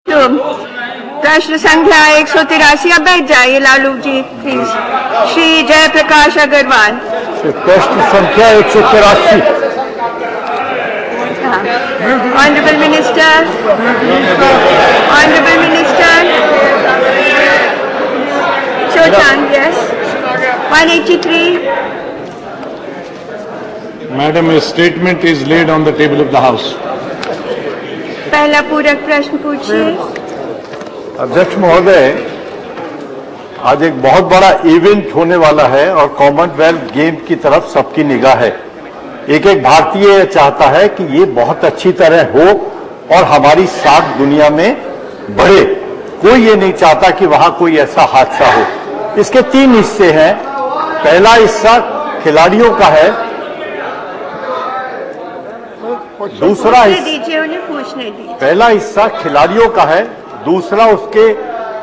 प्रश्न संख्या 183। अब बैठ जाइए लालू जी प्लीज। श्री जयप्रकाश अग्रवाल। प्रश्न संख्या 183। Honourable minister, honourable minister Chochan, yes. 183. Madam, a statement is laid on the table of the House. पहला पूरक प्रश्न पूछिए। अध्यक्ष महोदय, आज एक बहुत बड़ा इवेंट होने वाला है और कॉमनवेल्थ गेम की तरफ सबकी निगाह है। एक एक भारतीय चाहता है कि ये बहुत अच्छी तरह हो और हमारी साख दुनिया में बढ़े। कोई ये नहीं चाहता कि वहां कोई ऐसा हादसा हो। इसके 3 हिस्से हैं। पहला हिस्सा खिलाड़ियों का है, दूसरा दीजिए उन्हें पूछने दीजिए। पहला हिस्सा खिलाड़ियों का है, दूसरा उसके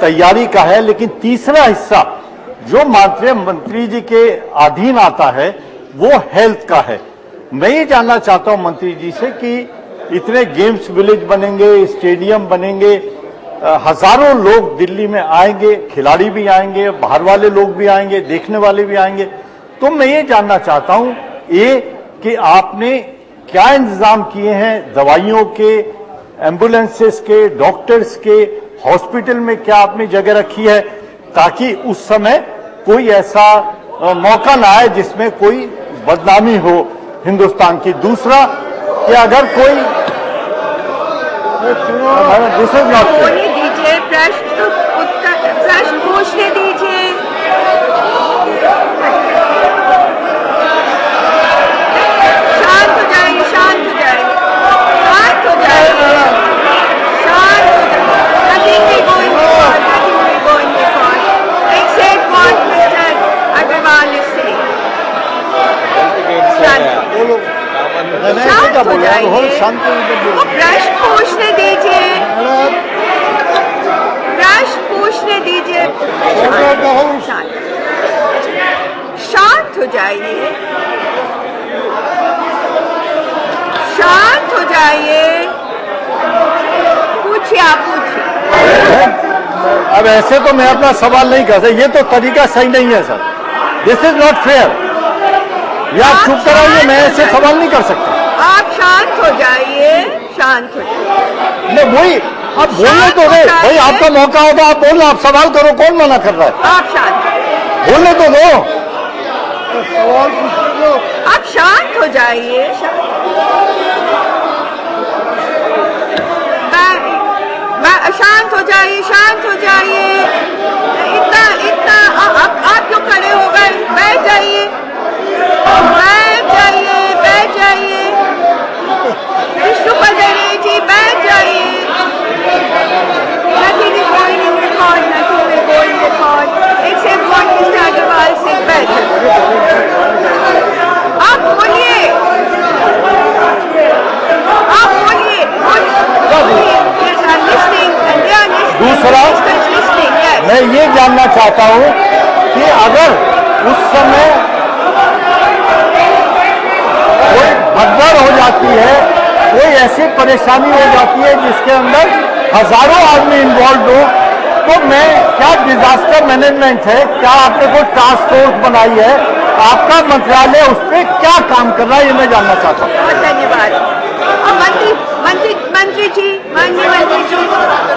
तैयारी का है, लेकिन तीसरा हिस्सा जो माननीय मंत्री जी के अधीन आता है वो हेल्थ का है। मैं ये जानना चाहता हूं मंत्री जी से कि इतने गेम्स विलेज बनेंगे, स्टेडियम बनेंगे, हजारों लोग दिल्ली में आएंगे, खिलाड़ी भी आएंगे, बाहर वाले लोग भी आएंगे, देखने वाले भी आएंगे। तो मैं ये जानना चाहता हूं कि आपने क्या इंतजाम किए हैं दवाइयों के, एम्बुलेंसेस के, डॉक्टर्स के, हॉस्पिटल में क्या आपने जगह रखी है ताकि उस समय कोई ऐसा मौका ना आए जिसमें कोई बदनामी हो हिंदुस्तान की। दूसरा कि अगर कोई दीजिए प्रश्न पूछने दीजिए। शांत हो जाइए, शांत हो जाइए, शांत हो जाइए, शांत हो जाइए। Nothing will go in the court, nothing will go in the court except what Mr. Agarwal is saying. शांत हो जाइए, वो प्रश्न पूछने दीजिए, प्रश्न पूछने दीजिए। शांत हो जाइए, शांत हो जाइए। पूछिए, आप पूछिए। अब ऐसे तो मैं अपना सवाल नहीं कर सकता, ये तो तरीका सही नहीं है sir. This is not fair. या आप चुप कराइए, मैं ऐसे सवाल नहीं कर सकता। आप शांत हो जाइए, शांत हो जाइए। नहीं वही, आप बोलने तो दे भाई, आपका मौका होगा आप बोलना, आप सवाल करो, कौन मना कर रहा है? आप शांत बोलने तो दो। आप शांत हो जाइए, शांत हो जाइए, शांत हो जाइए। इतना आप क्यों खड़े हो गए? बैठ जाइए, बैठ जाइए, बैठ जाइए। विष्णु पदरे जी बैठ जाइए। Nothing is going in record, nothing will go in record except what Mr. Agarwal said. बैठ जाइए। आप बोलिए, आप बोलिए, बोलिए। Yes, I'm listening and they are listening. दूसरा, मैं ये जानना चाहता हूँ कि अगर उस समय कोई भगदड़ हो जाती है, कोई ऐसी परेशानी हो जाती है जिसके अंदर हजारों आदमी इन्वॉल्व हो, तो मैं क्या डिजास्टर मैनेजमेंट है, क्या आपने कोई टास्क फोर्स बनाई है, आपका मंत्रालय उस पर क्या काम कर रहा है, ये मैं जानना चाहता हूँ। बहुत धन्यवाद। मंत्री जी, माननीय मंत्री जी,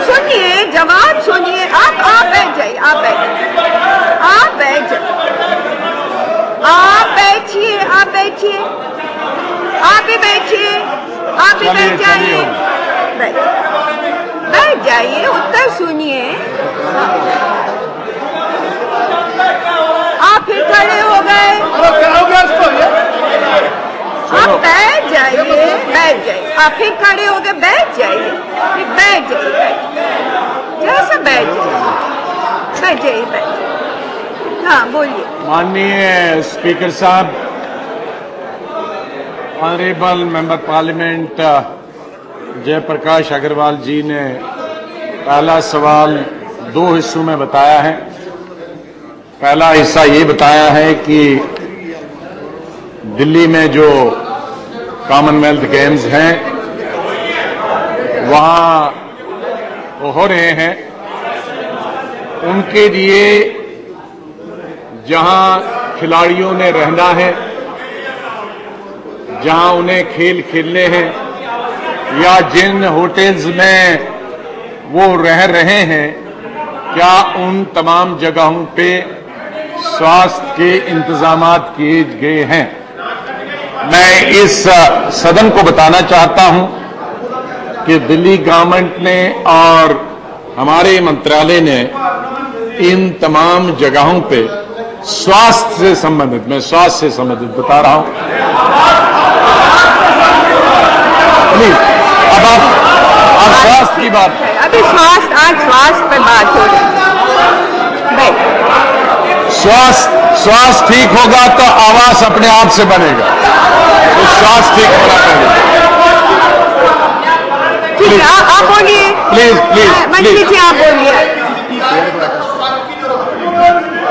सुनिए, जवाब सुनिए। आप बैठ जाइए, आप बैठ जाइए, आप बैठ जाइए, आप बैठिए, आप बैठिए, आप भी बैठिए, आप भी बैठ जाइए, बैठ जाइए, उत्तर सुनिए। आप फिर खड़े हो गए। आप बैठ जाइए, बैठ जाइए। आप फिर खड़े हो गए, बैठ जाइए, फिर बैठ जाइए, जैसा बैठ जाइए, बैठ जाइए, बैठ जाइए। हाँ बोलिए। माननीय स्पीकर साहब, honourable member parliament Jaiprakash Agarwal ji ने पहला सवाल 2 हिस्सों में बताया है। पहला हिस्सा ये बताया है कि दिल्ली में जो कॉमनवेल्थ गेम्स हैं वहां हो रहे हैं उनके लिए जहां खिलाड़ियों ने रहना है, जहां उन्हें खेल खेलने हैं, या जिन होटल्स में वो रह रहे हैं, क्या उन तमाम जगहों पे स्वास्थ्य के इंतजामात किए गए हैं? मैं इस सदन को बताना चाहता हूं कि दिल्ली गवर्नमेंट ने और हमारे मंत्रालय ने इन तमाम जगहों पे स्वास्थ्य से संबंधित, मैं स्वास्थ्य से संबंधित बता रहा हूं, प्लीज अब आप स्वास्थ्य की बात, अभी स्वास्थ्य, आज स्वास्थ्य पर बात हो रही है। स्वास्थ्य ठीक होगा तो आवास अपने आप से बनेगा, तो स्वास्थ्य ठीक होना चाहिए। ठीक है, आप बोलिए, प्लीज मंत्री जी आप बोलिए।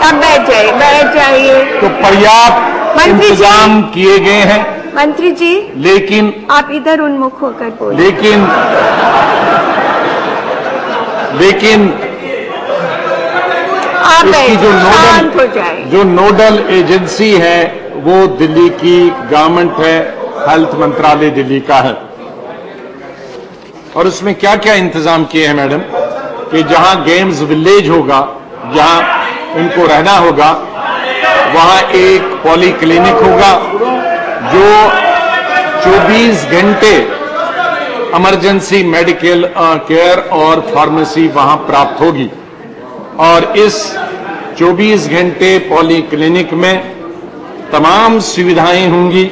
अब बैठ जाइए। तो पर्याप्त इंतजाम किए गए हैं मंत्री जी, लेकिन आप इधर उन्मुख होकर बोलिए। लेकिन आप इसकी शांत हो जाए। जो नोडल एजेंसी है वो दिल्ली की गवर्नमेंट है, हेल्थ मंत्रालय दिल्ली का है। और उसमें क्या क्या इंतजाम किए हैं मैडम, कि जहां गेम्स विलेज होगा, जहां उनको रहना होगा, वहां एक पॉली क्लिनिक होगा जो 24 घंटे इमरजेंसी मेडिकल केयर और फार्मेसी वहां प्राप्त होगी। और इस 24 घंटे पॉली क्लिनिक में तमाम सुविधाएं होंगी,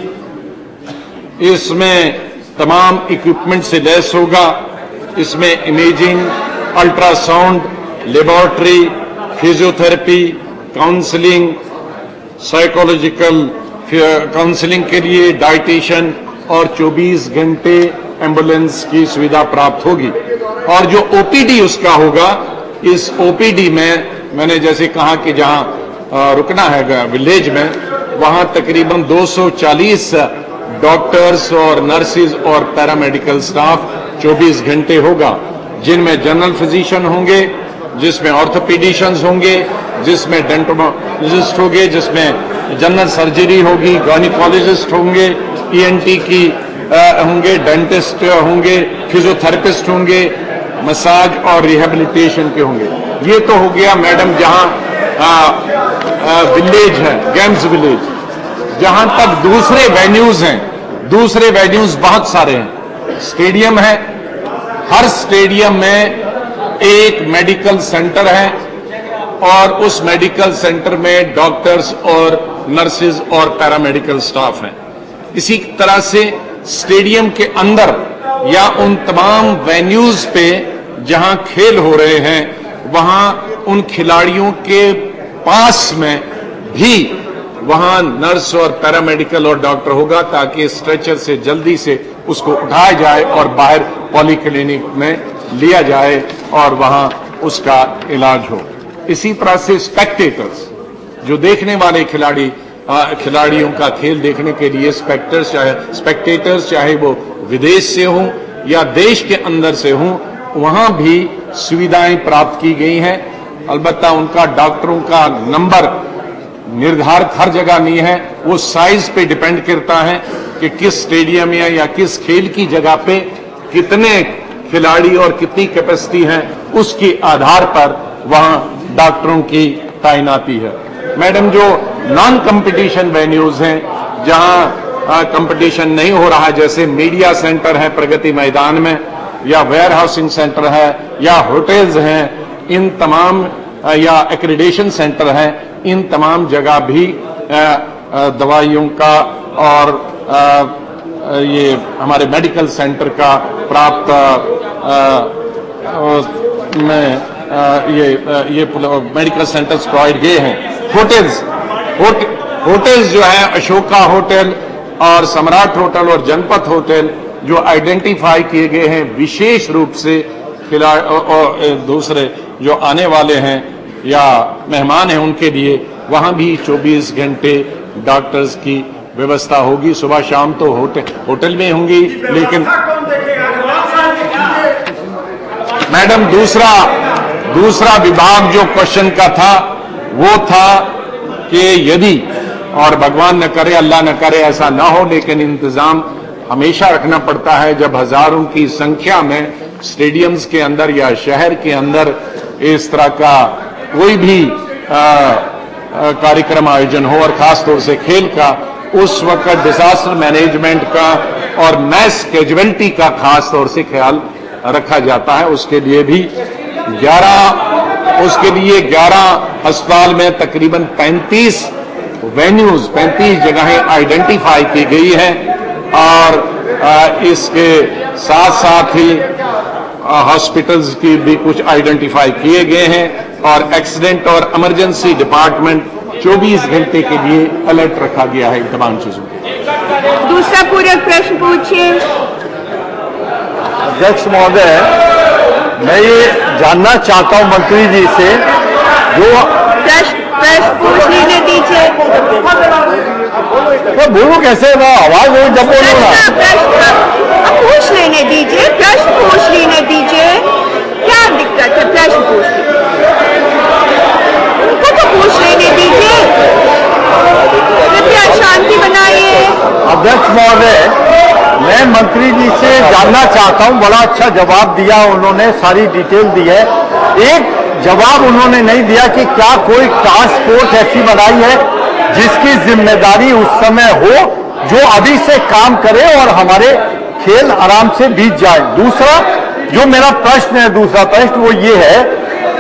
इसमें तमाम इक्विपमेंट से लैस होगा, इसमें imaging, ultrasound, laboratory, physiotherapy, counselling, psychological counselling के लिए डाइटिशियन और 24 घंटे एम्बुलेंस की सुविधा प्राप्त होगी। और जो ओपीडी उसका होगा, इस ओपीडी में मैंने जैसे कहा कि जहां रुकना है विलेज में, वहां तकरीबन 240 डॉक्टर्स और नर्सेज और पैरामेडिकल स्टाफ 24 घंटे होगा, जिनमें जनरल फिजिशियन होंगे, जिसमें ऑर्थोपेडिशियंस होंगे, जिसमें डेंटोलॉजिस्ट होंगे, जिसमें जनरल सर्जरी होगी, गायनिकोलॉजिस्ट होंगे, ईएनटी की होंगे, डेंटिस्ट होंगे, फिजियोथेरेपिस्ट होंगे, मसाज और रिहेबिलिटेशन के होंगे। ये तो हो गया मैडम जहां विलेज है, गेम्स विलेज। जहां तक दूसरे वेन्यूज हैं, दूसरे वेन्यूज बहुत सारे हैं। स्टेडियम है, हर स्टेडियम में एक मेडिकल सेंटर है और उस मेडिकल सेंटर में डॉक्टर्स और नर्सेज और पैरामेडिकल स्टाफ हैं। इसी तरह से स्टेडियम के अंदर या उन तमाम वेन्यूज पे जहां खेल हो रहे हैं, वहां उन खिलाड़ियों के पास में भी वहां नर्स और पैरामेडिकल और डॉक्टर होगा, ताकि स्ट्रेचर से जल्दी से उसको उठाया जाए और बाहर पॉलीक्लिनिक में लिया जाए और वहां उसका इलाज हो। इसी तरह से स्पेक्टेटर्स, जो देखने वाले खिलाड़ियों का खेल देखने के लिए स्पेक्टेटर्स चाहे वो विदेश से हों या देश के अंदर से हों, वहां भी सुविधाएं प्राप्त की गई हैं। अलबत्ता उनका डॉक्टरों का नंबर निर्धारित हर जगह नहीं है, वो साइज पे डिपेंड करता है कि किस स्टेडियम या किस खेल की जगह पे कितने खिलाड़ी और कितनी कैपेसिटी है, उसके आधार पर वहां डॉक्टरों की तैनाती है। मैडम, जो नॉन कंपटीशन वेन्यूज हैं, जहां कंपटीशन नहीं हो रहा, जैसे मीडिया सेंटर है प्रगति मैदान में, या वेयर हाउसिंग सेंटर है, या होटल्स हैं, इन तमाम या एक्रेडिटेशन सेंटर है, इन तमाम जगह भी दवाइयों का और ये हमारे मेडिकल सेंटर का प्राप्त ये मेडिकल सेंटर्स प्रोवाइड किए हैं। होटल्स जो है, अशोका होटल और सम्राट होटल और जनपथ होटल, जो आइडेंटिफाई किए गए हैं विशेष रूप से और दूसरे जो आने वाले हैं या मेहमान हैं उनके लिए, वहां भी 24 घंटे डॉक्टर्स की व्यवस्था होगी। सुबह शाम तो होटल में होंगी, लेकिन मैडम दूसरा विभाग जो क्वेश्चन का था वो था कि यदि, और भगवान न करे अल्लाह न करे ऐसा ना हो, लेकिन इंतजाम हमेशा रखना पड़ता है जब हजारों की संख्या में स्टेडियम्स के अंदर या शहर के अंदर इस तरह का कोई भी कार्यक्रम आयोजन हो, और खासतौर से खेल का, उस वक्त डिजास्टर मैनेजमेंट का और मैस कैजुअलिटी का खास तौर से ख्याल रखा जाता है। उसके लिए 11 अस्पताल में तकरीबन 35 वेन्यूज, 35 जगहें आइडेंटिफाई की गई हैं, और इसके साथ साथ ही हॉस्पिटल्स की भी कुछ आइडेंटिफाई किए गए हैं, और एक्सीडेंट और इमरजेंसी डिपार्टमेंट 24 घंटे के लिए अलर्ट रखा गया है इन तमाम चीजों को। दूसरा पूरक प्रश्न पूछिए। अध्यक्ष महोदय, मैं ये जानना चाहता हूं मंत्री जी से, जो प्रश्न पूछ लेने दीजिए। तो बोलूं कैसे, वो आवाज हो जब बोलूं ना। प्रश्न पूछ लेने दीजिए, प्रश्न पूछ लेने दीजिए, क्या दिक्कत है? प्रश्न पूछ लीजिए, उनको तो पूछ लेने दीजिए, कृपया शांति बनाइए। अध्यक्ष महोदय, मैं मंत्री जी से जानना चाहता हूं, बड़ा अच्छा जवाब दिया उन्होंने, सारी डिटेल दी है। एक जवाब उन्होंने नहीं दिया कि क्या कोई टास्क फोर्स ऐसी बनाई है जिसकी जिम्मेदारी उस समय हो, जो अभी से काम करे और हमारे खेल आराम से बीत जाए। दूसरा जो मेरा प्रश्न है, दूसरा प्रश्न वो ये है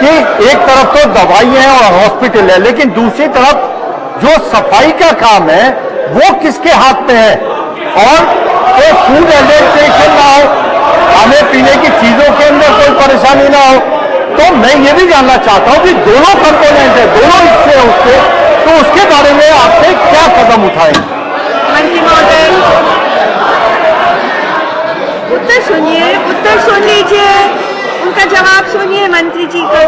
कि एक तरफ तो दवाइयां और हॉस्पिटल है, लेकिन दूसरी तरफ जो सफाई का काम है वो किसके हाथ में है? और तो फूड एडमिनिस्ट्रेशन ना हो, खाने पीने की चीजों के अंदर कोई परेशानी ना हो। तो मैं ये भी जानना चाहता हूं कि दोनों कंपोनेंट है, दोनों हिस्से हैं उसके, तो उसके बारे में आपने क्या कदम उठाएंगे? मंत्री महोदय, उत्तर सुनिए, उत्तर सुन लीजिए, उनका जवाब सुनिए मंत्री जी का।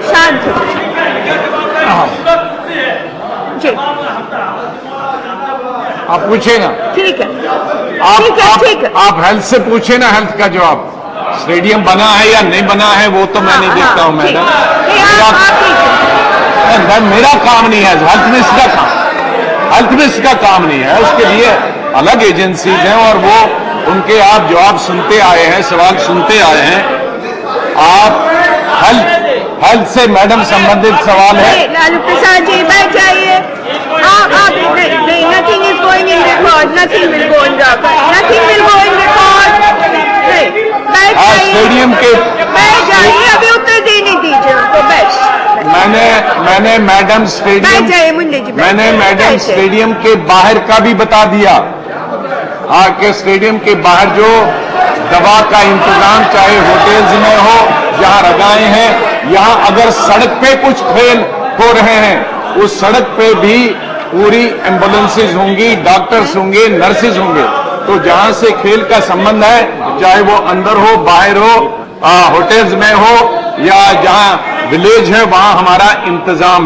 शांत हो जी, आप पूछे ना। ठीक है, ठीक है। आप हेल्थ से पूछे ना, हेल्थ का जवाब। स्टेडियम बना है या नहीं बना है वो तो मैं नहीं देखता हूं मैडम, मेरा काम नहीं है, हेल्थ मिनिस्टर का काम नहीं है, उसके लिए अलग एजेंसीज हैं, और वो उनके आप जवाब सुनते आए हैं, सवाल सुनते आए हैं। आप हेल्थ से मैडम संबंधित सवाल है। लालू प्रसाद जी बैठ जाइए। Nothing is going in record, nothing will go in record, nothing will go in record. Stadium के बैठ जाइए, अभी उत्तर देने दीजिए उनको। बैठ, मैंने मैडम स्टेडियम के बाहर का भी बता दिया कि स्टेडियम के बाहर जो दवा का इंतजाम, चाहे होटल्स में हो, जहां रगाएं हैं, यहां अगर सड़क पे कुछ खेल हो रहे हैं, उस सड़क पे भी पूरी एम्बुलेंसेज होंगी, डॉक्टर्स होंगे, नर्सेज होंगे। तो जहां से खेल का संबंध है, चाहे वो अंदर हो, बाहर हो, होटल्स में हो, या जहां विलेज है, वहां हमारा इंतजाम है।